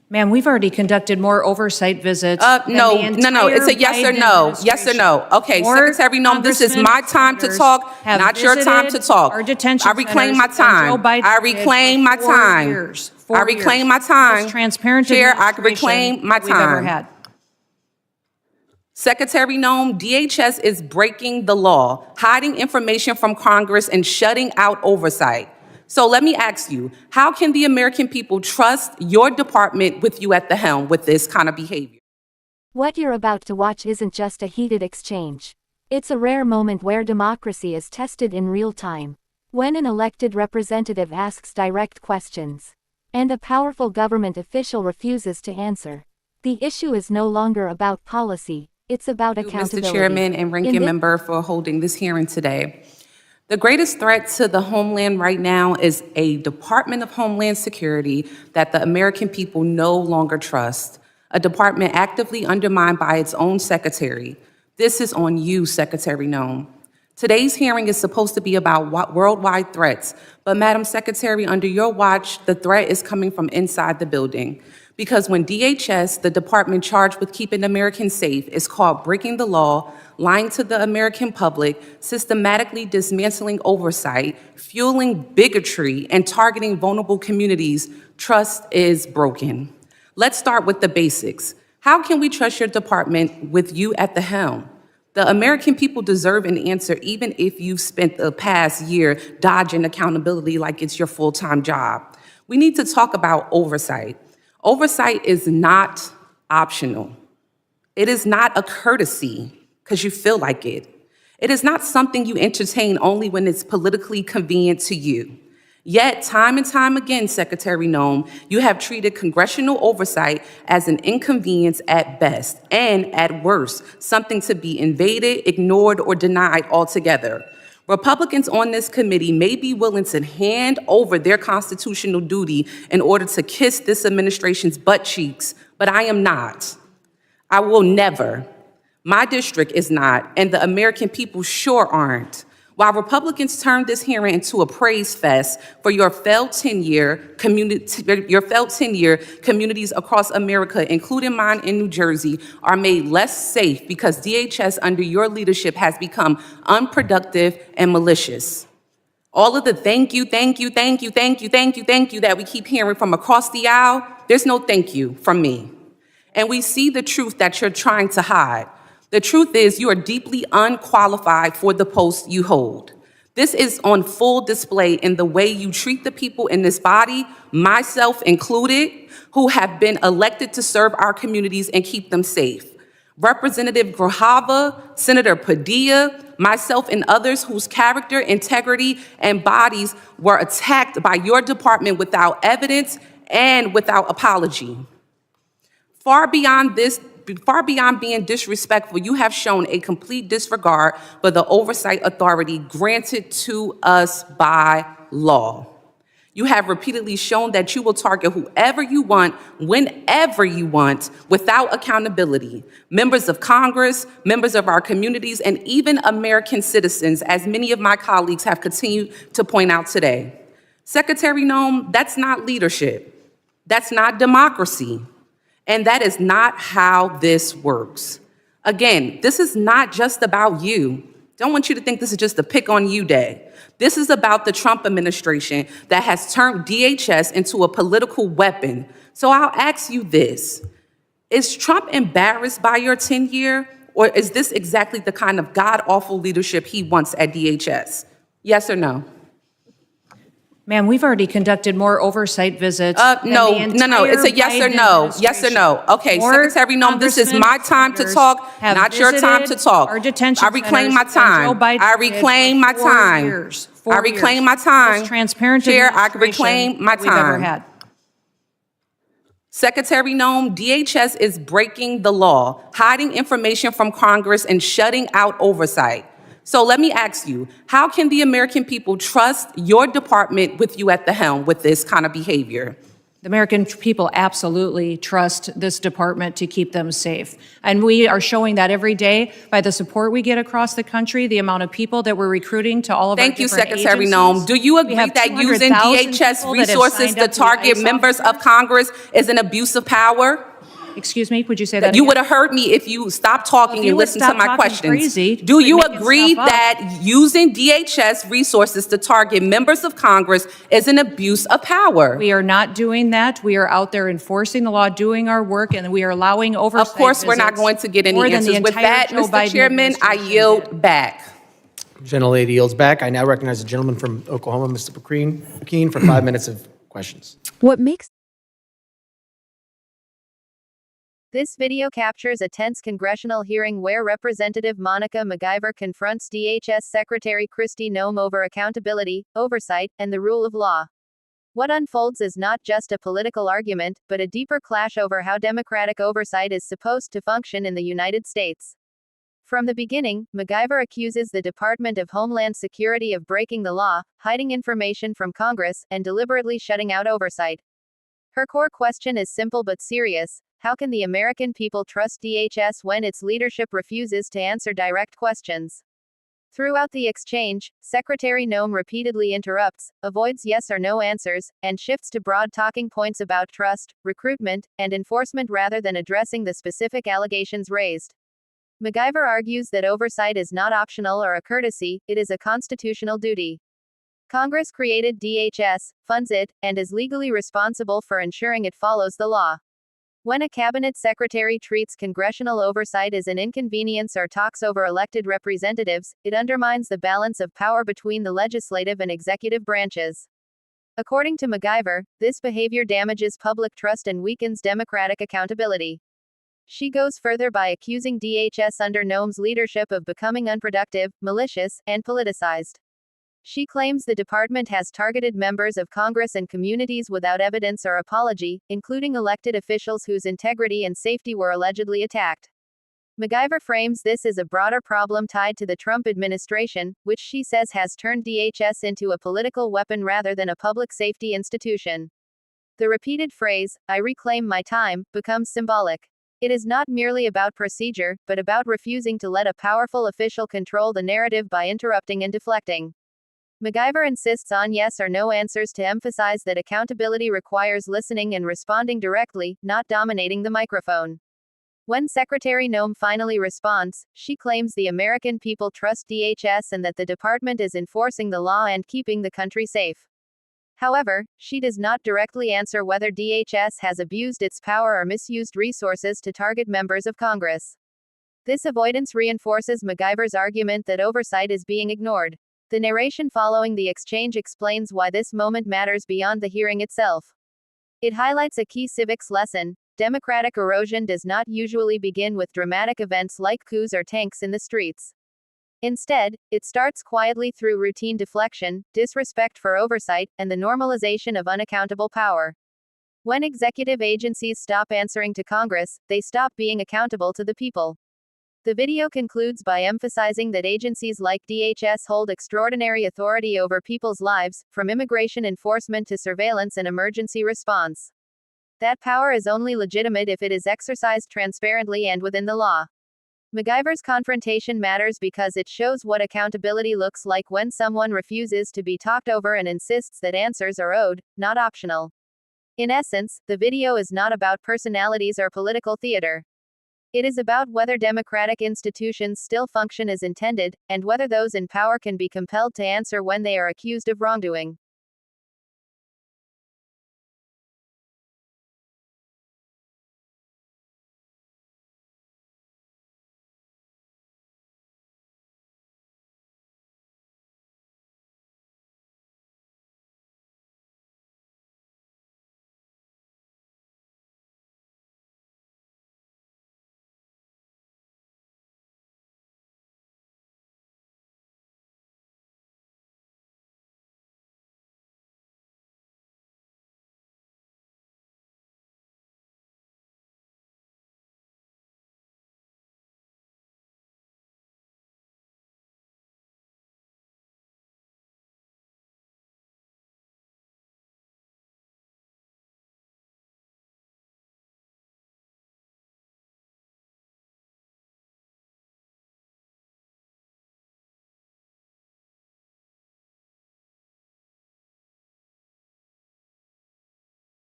Ma'am, we've already conducted more oversight visits. No. It's a yes or no. Yes or no. Okay, Secretary Noem, this is my time to talk, not your time to talk. I reclaim my time. I reclaim my time. I reclaim my time. Chair, I reclaim my time. Secretary Noem, DHS is breaking the law, hiding information from Congress and shutting out oversight. So let me ask you, how can the American people trust your department with you at the helm with this kind of behavior? What you're about to watch isn't just a heated exchange. It's a rare moment where democracy is tested in real time. When an elected representative asks direct questions, and a powerful government official refuses to answer. The issue is no longer about policy, it's about accountability. Mr. Chairman and Ranking Member for holding this hearing today. The greatest threat to the homeland right now is a Department of Homeland Security that the American people no longer trust, a department actively undermined by its own secretary. This is on you, Secretary Noem. Today's hearing is supposed to be about worldwide threats, but Madam Secretary, under your watch, the threat is coming from inside the building. Because when DHS, the department charged with keeping Americans safe, is caught breaking the law, lying to the American public, systematically dismantling oversight, fueling bigotry, and targeting vulnerable communities, trust is broken. Let's start with the basics. How can we trust your department with you at the helm? The American people deserve an answer, even if you've spent the past year dodging accountability like it's your full-time job. We need to talk about oversight. Oversight is not optional. It is not a courtesy because you feel like it. It is not something you entertain only when it's politically convenient to you. Yet, time and time again, Secretary Noem, you have treated congressional oversight as an inconvenience at best, and at worst, something to be invaded, ignored, or denied altogether. Republicans on this committee may be willing to hand over their constitutional duty in order to kiss this administration's butt cheeks, but I am not. I will never. My district is not, and the American people sure aren't. While Republicans turned this hearing into a praise fest for your failed 10-year communities across America, including mine in New Jersey, are made less safe because DHS under your leadership has become unproductive and malicious. All of the thank you that we keep hearing from across the aisle, there's no thank you from me. And we see the truth that you're trying to hide. The truth is you are deeply unqualified for the post you hold. This is on full display in the way you treat the people in this body, myself included, who have been elected to serve our communities and keep them safe. Representative Grijalva, Senator Padilla, myself and others whose character, integrity, and bodies were attacked by your department without evidence and without apology. Far beyond being disrespectful, you have shown a complete disregard for the oversight authority granted to us by law. You have repeatedly shown that you will target whoever you want, whenever you want, without accountability. Members of Congress, members of our communities, and even American citizens, as many of my colleagues have continued to point out today. Secretary Noem, that's not leadership. That's not democracy. And that is not how this works. Again, this is not just about you. Don't want you to think this is just a pick on you day. This is about the Trump administration that has turned DHS into a political weapon. So I'll ask you this. Is Trump embarrassed by your tenure, or is this exactly the kind of god-awful leadership he wants at DHS? Yes or no? Ma'am, we've already conducted more oversight visits. No, it's a yes or no. Yes or no. Okay, Secretary Noem, this is my time to talk, not your time to talk. I reclaim my time. I reclaim my time. I reclaim my time. Chair, I reclaim my time. Secretary Noem, DHS is breaking the law, hiding information from Congress and shutting out oversight. So let me ask you, how can the American people trust your department with you at the helm with this kind of behavior? The American people absolutely trust this department to keep them safe. And we are showing that every day by the support we get across the country, the amount of people that we're recruiting to all of our Thank you, different Secretary agencies. Noem. Do you We agree have that using 200,000 DHS people that have resources signed to up the target ICE members of officers. Congress is an abuse of power? Excuse me, would you say that You again? would have heard me if you stopped talking If you and would listened to stop my talking questions. crazy, Do quit you making agree stuff up. that using DHS resources to target members of Congress is an abuse of power? We are not doing that. We are out there enforcing the law, doing our work, and we are allowing oversight Of course, we're not visits going to get any more than the answers. With entire that, Joe Mr. Biden Chairman, I administration yield did. back. Gentlelady yields back. I now recognize the gentleman from Oklahoma, Mr. McKean, for 5 minutes of questions. What makes This video captures a tense congressional hearing where Representative Monica MacGyver confronts DHS Secretary Kristi Noem over accountability, oversight, and the rule of law. What unfolds is not just a political argument, but a deeper clash over how democratic oversight is supposed to function in the United States. From the beginning, MacGyver accuses the Department of Homeland Security of breaking the law, hiding information from Congress, and deliberately shutting out oversight. Her core question is simple but serious: how can the American people trust DHS when its leadership refuses to answer direct questions? Throughout the exchange, Secretary Noem repeatedly interrupts, avoids yes or no answers, and shifts to broad talking points about trust, recruitment, and enforcement rather than addressing the specific allegations raised. MacGyver argues that oversight is not optional or a courtesy, it is a constitutional duty. Congress created DHS, funds it, and is legally responsible for ensuring it follows the law. When a cabinet secretary treats congressional oversight as an inconvenience or talks over elected representatives, it undermines the balance of power between the legislative and executive branches. According to MacGyver, this behavior damages public trust and weakens democratic accountability. She goes further by accusing DHS under Noem's leadership of becoming unproductive, malicious, and politicized. She claims the department has targeted members of Congress and communities without evidence or apology, including elected officials whose integrity and safety were allegedly attacked. MacGyver frames this as a broader problem tied to the Trump administration, which she says has turned DHS into a political weapon rather than a public safety institution. The repeated phrase, "I reclaim my time," becomes symbolic. It is not merely about procedure, but about refusing to let a powerful official control the narrative by interrupting and deflecting. MacGyver insists on yes or no answers to emphasize that accountability requires listening and responding directly, not dominating the microphone. When Secretary Noem finally responds, she claims the American people trust DHS and that the department is enforcing the law and keeping the country safe. However, she does not directly answer whether DHS has abused its power or misused resources to target members of Congress. This avoidance reinforces MacGyver's argument that oversight is being ignored. The narration following the exchange explains why this moment matters beyond the hearing itself. It highlights a key civics lesson: democratic erosion does not usually begin with dramatic events like coups or tanks in the streets. Instead, it starts quietly through routine deflection, disrespect for oversight, and the normalization of unaccountable power. When executive agencies stop answering to Congress, they stop being accountable to the people. The video concludes by emphasizing that agencies like DHS hold extraordinary authority over people's lives, from immigration enforcement to surveillance and emergency response. That power is only legitimate if it is exercised transparently and within the law. MacGyver's confrontation matters because it shows what accountability looks like when someone refuses to be talked over and insists that answers are owed, not optional. In essence, the video is not about personalities or political theater. It is about whether democratic institutions still function as intended, and whether those in power can be compelled to answer when they are accused of wrongdoing.